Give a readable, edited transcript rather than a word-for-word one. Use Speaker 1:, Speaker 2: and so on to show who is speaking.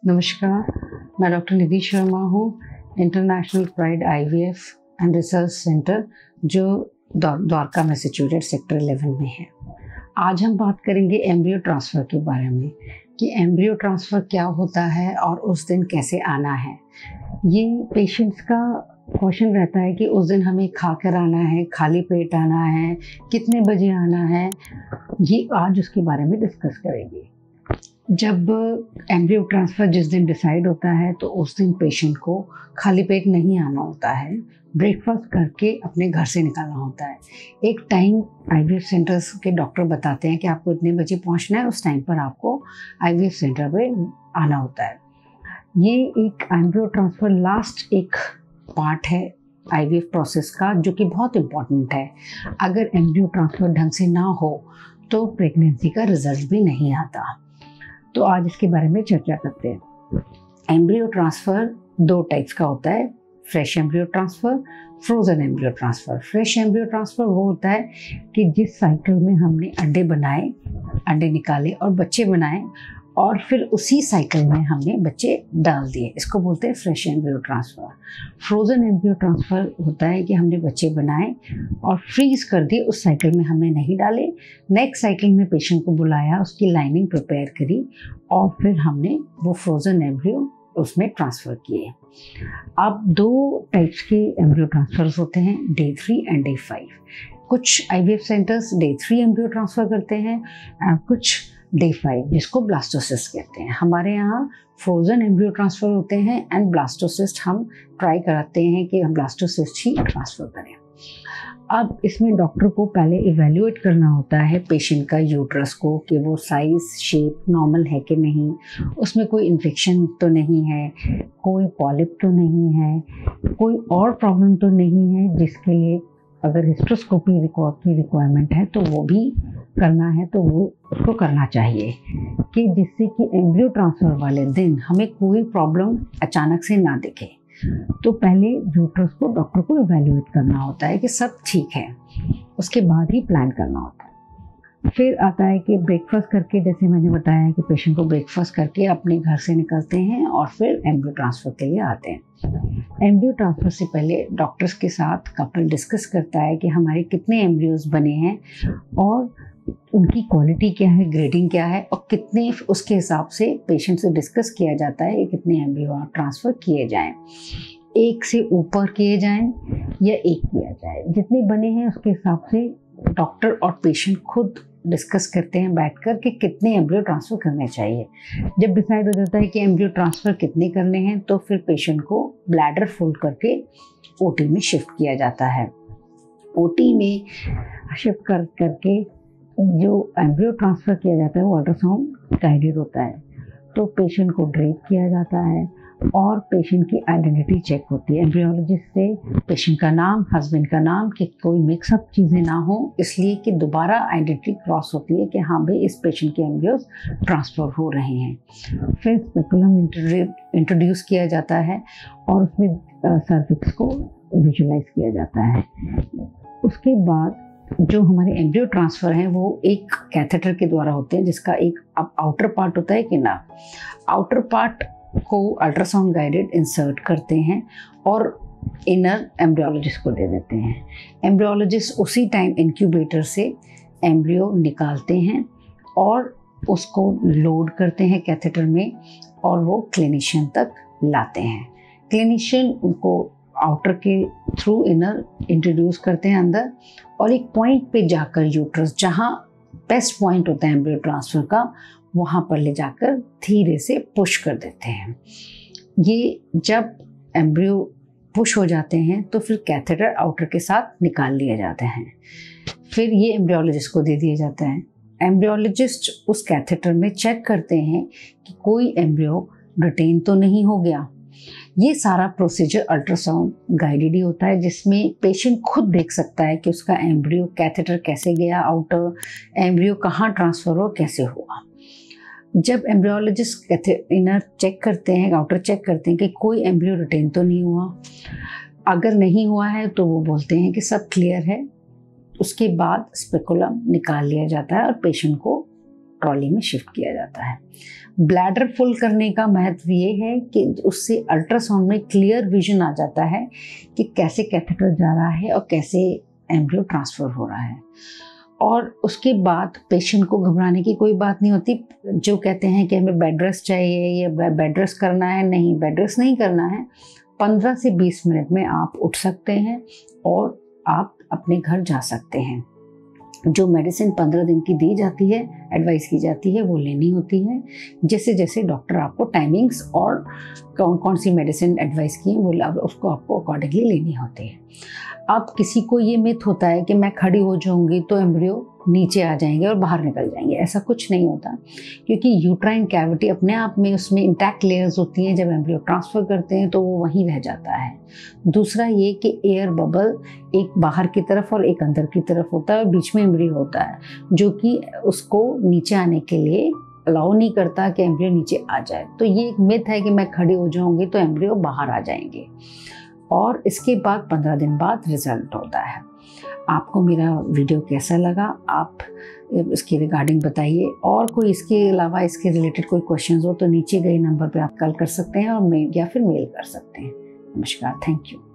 Speaker 1: नमस्कार, मैं डॉक्टर निधि शर्मा हूँ, international pride IVF and research centre जो द्वारका मैसेच्यूसेट्स सेक्टर 11 में है। आज हम बात करेंगे एम्ब्रियो ट्रांसफ़र के बारे में कि एम्ब्रियो ट्रांसफ़र क्या होता है और उस दिन कैसे आना है। ये पेशेंट्स का क्वेश्चन रहता है कि उस दिन हमें खाकर आना है, खाली पेट आना है, कितने बजे आना है। ये आज उसके बारे में डिस्कस करेंगे। जब एम्ब्रियो ट्रांसफ़र जिस दिन डिसाइड होता है तो उस दिन पेशेंट को खाली पेट नहीं आना होता है, ब्रेकफास्ट करके अपने घर से निकलना होता है। एक टाइम आईवीएफ सेंटर्स के डॉक्टर बताते हैं कि आपको इतने बजे पहुंचना है, उस टाइम पर आपको आईवीएफ सेंटर पे आना होता है। ये एक एम्ब्रियो ट्रांसफ़र लास्ट एक पार्ट है आईवीएफ प्रोसेस का, जो कि बहुत इम्पॉर्टेंट है। अगर एम्ब्रियो ट्रांसफ़र ढंग से ना हो तो प्रेगनेंसी का रिजल्ट भी नहीं आता। तो आज इसके बारे में चर्चा करते हैं। एम्ब्रियो ट्रांसफ़र दो टाइप्स का होता है, fresh embryo transfer, frozen embryo transfer. Fresh embryo transfer वो होता है कि जिस साइकिल में हमने अंडे बनाए, अंडे निकाले और बच्चे बनाए और फिर उसी साइकिल में हमने बच्चे डाल दिए, इसको बोलते हैं fresh embryo transfer. Frozen embryo transfer होता है कि हमने बच्चे बनाए और फ्रीज़ कर दिए, उस साइकिल में हमने नहीं डाले, नेक्स्ट साइकिल में पेशेंट को बुलाया, उसकी लाइनिंग प्रिपेयर करी और फिर हमने वो फ्रोज़न एम्ब्रियो उसमें ट्रांसफ़र किए। अब दो टाइप्स के एम्ब्रियो ट्रांसफ़र्स होते हैं, डे 3 एंड डे 5। कुछ IVF centres day 3 embryo transfer करते हैं, कुछ डे 5, जिसको ब्लास्टोसिस्ट कहते हैं। हमारे यहाँ फ्रोज़न एम्ब्रियो ट्रांसफ़र होते हैं एंड ब्लास्टोसिस्ट हम ट्राई कराते हैं कि हम ब्लास्टोसिस्ट ही ट्रांसफ़र करें। अब इसमें डॉक्टर को पहले इवैल्यूएट करना होता है पेशेंट का यूट्रस को कि वो साइज़ शेप नॉर्मल है कि नहीं, उसमें कोई इन्फेक्शन तो नहीं है, कोई पॉलिप तो नहीं है, कोई और प्रॉब्लम तो नहीं है जिसके लिए अगर हिस्ट्रोस्कोपी की रिक्वायरमेंट है तो वो भी करना है, तो वो उसको करना चाहिए कि जिससे कि एम्ब्रियो ट्रांसफ़र वाले दिन हमें कोई प्रॉब्लम अचानक से ना दिखे। तो पहले यूट्रस को डॉक्टर को इवैल्यूएट करना होता है कि सब ठीक है, उसके बाद ही प्लान करना होता है। फिर आता है कि ब्रेकफास्ट करके, जैसे मैंने बताया कि पेशेंट को ब्रेकफास्ट करके अपने घर से निकलते हैं और फिर एम्ब्रियो ट्रांसफ़र के लिए आते हैं। एम्ब्रियो ट्रांसफ़र से पहले डॉक्टर्स के साथ कपल डिस्कस करता है कि हमारे कितने एम्ब्रियोज बने हैं और उनकी क्वालिटी क्या है, ग्रेडिंग क्या है और कितने, उसके हिसाब से पेशेंट से डिस्कस किया जाता है कि कितने एम्ब्रियो ट्रांसफ़र किए जाएं। एक से ऊपर किए जाएं या एक किया जाए, जितने बने हैं उसके हिसाब से डॉक्टर और पेशेंट खुद डिस्कस करते हैं बैठकर कि कितने एम्ब्रियो ट्रांसफ़र करने चाहिए। जब डिसाइड हो जाता है कि एम्ब्रियो ट्रांसफ़र कितने करने हैं तो फिर पेशेंट को ब्लैडर फोल्ड करके ओटी में शिफ्ट किया जाता है। ओटी में शिफ्ट करके जो एम्ब्रियो ट्रांसफ़र किया जाता है वो अल्ट्रासाउंड गाइडेड होता है। तो पेशेंट को ड्रेप किया जाता है और पेशेंट की आइडेंटिटी चेक होती है एम्ब्रियोलॉजिस्ट से, पेशेंट का नाम, हस्बैंड का नाम, कि कोई मिक्सअप चीज़ें ना हो, इसलिए कि दोबारा आइडेंटिटी क्रॉस होती है कि हाँ भाई इस पेशेंट के एम्ब्रियोज ट्रांसफ़र हो रहे हैं। फिर स्पेकुलम इंट्रोड्यूस किया जाता है और उसमें सर्विक्स को विजुलाइज किया जाता है। उसके बाद जो हमारे एम्ब्रियो ट्रांसफ़र हैं वो एक कैथेटर के द्वारा होते हैं, जिसका एक आउटर पार्ट होता है कि ना, आउटर पार्ट को अल्ट्रासाउंड गाइडेड इंसर्ट करते हैं और इनर एम्ब्रियोलॉजिस्ट को दे देते हैं। एम्ब्रियोलॉजिस्ट उसी टाइम इंक्यूबेटर से एम्ब्रियो निकालते हैं और उसको लोड करते हैं कैथेटर में और वो क्लिनिशियन तक लाते हैं। क्लिनिशियन उनको आउटर के थ्रू इनर इंट्रोड्यूस करते हैं अंदर और एक पॉइंट पे जाकर यूट्रस, जहाँ बेस्ट पॉइंट होता है एम्ब्रियो ट्रांसफ़र का, वहाँ पर ले जाकर धीरे से पुश कर देते हैं। ये जब एम्ब्रियो पुश हो जाते हैं तो फिर कैथेटर आउटर के साथ निकाल लिए जाते हैं। फिर ये एम्ब्रियोलॉजिस्ट को दे दिया जाता है। एम्ब्रियोलॉजिस्ट उस कैथेटर में चेक करते हैं कि कोई एम्ब्रियो रिटेन तो नहीं हो गया। ये सारा प्रोसीजर अल्ट्रासाउंड गाइडेड ही होता है, जिसमें पेशेंट खुद देख सकता है कि उसका एम्ब्रियो कैथेटर कैसे गया आउटर, एम्ब्रियो कहाँ ट्रांसफ़र हो, कैसे हुआ। जब एम्ब्रियोलॉजिस्ट इनर चेक करते हैं, आउटर चेक करते हैं कि कोई एम्ब्रियो रिटेन तो नहीं हुआ, अगर नहीं हुआ है तो वो बोलते हैं कि सब क्लियर है। उसके बाद स्पेकुलम निकाल लिया जाता है और पेशेंट को ट्रॉली में शिफ्ट किया जाता है। ब्लैडर फुल करने का महत्व ये है कि उससे अल्ट्रासाउंड में क्लियर विजन आ जाता है कि कैसे कैथेटर जा रहा है और कैसे एम्ब्रियो ट्रांसफ़र हो रहा है। और उसके बाद पेशेंट को घबराने की कोई बात नहीं होती। जो कहते हैं कि हमें बेड रेस्ट चाहिए या बेड रेस्ट करना है, नहीं, बेड रेस्ट नहीं करना है। 15 से 20 मिनट में आप उठ सकते हैं और आप अपने घर जा सकते हैं। जो मेडिसिन 15 दिन की दी जाती है, एडवाइस की जाती है, वो लेनी होती है। जैसे जैसे डॉक्टर आपको टाइमिंग्स और कौन कौन सी मेडिसिन एडवाइस की है वो उसको आपको अकॉर्डिंगली लेनी होती है। अब किसी को ये मिथ होता है कि मैं खड़ी हो जाऊंगी तो एम्ब्रियो नीचे आ जाएंगे और बाहर निकल जाएंगे। ऐसा कुछ नहीं होता, क्योंकि यूट्राइन कैविटी अपने आप में उसमें इंटैक्ट लेयर्स होती हैं। जब एम्ब्रियो ट्रांसफ़र करते हैं तो वो वहीं रह जाता है। दूसरा ये कि एयर बबल एक बाहर की तरफ और एक अंदर की तरफ होता है और बीच में एम्ब्रियो होता है, जो कि उसको नीचे आने के लिए अलाउ नहीं करता कि एम्ब्रियो नीचे आ जाए। तो ये एक मिथ है कि मैं खड़ी हो जाऊंगी तो एम्ब्रियो बाहर आ जाएंगे। और इसके बाद 15 दिन बाद रिजल्ट होता है। आपको मेरा वीडियो कैसा लगा, आप इसके रिगार्डिंग बताइए। और कोई इसके अलावा इसके रिलेटेड कोई क्वेश्चंस हो तो नीचे गए नंबर पे आप कॉल कर सकते हैं और या फिर मेल कर सकते हैं। नमस्कार, थैंक यू।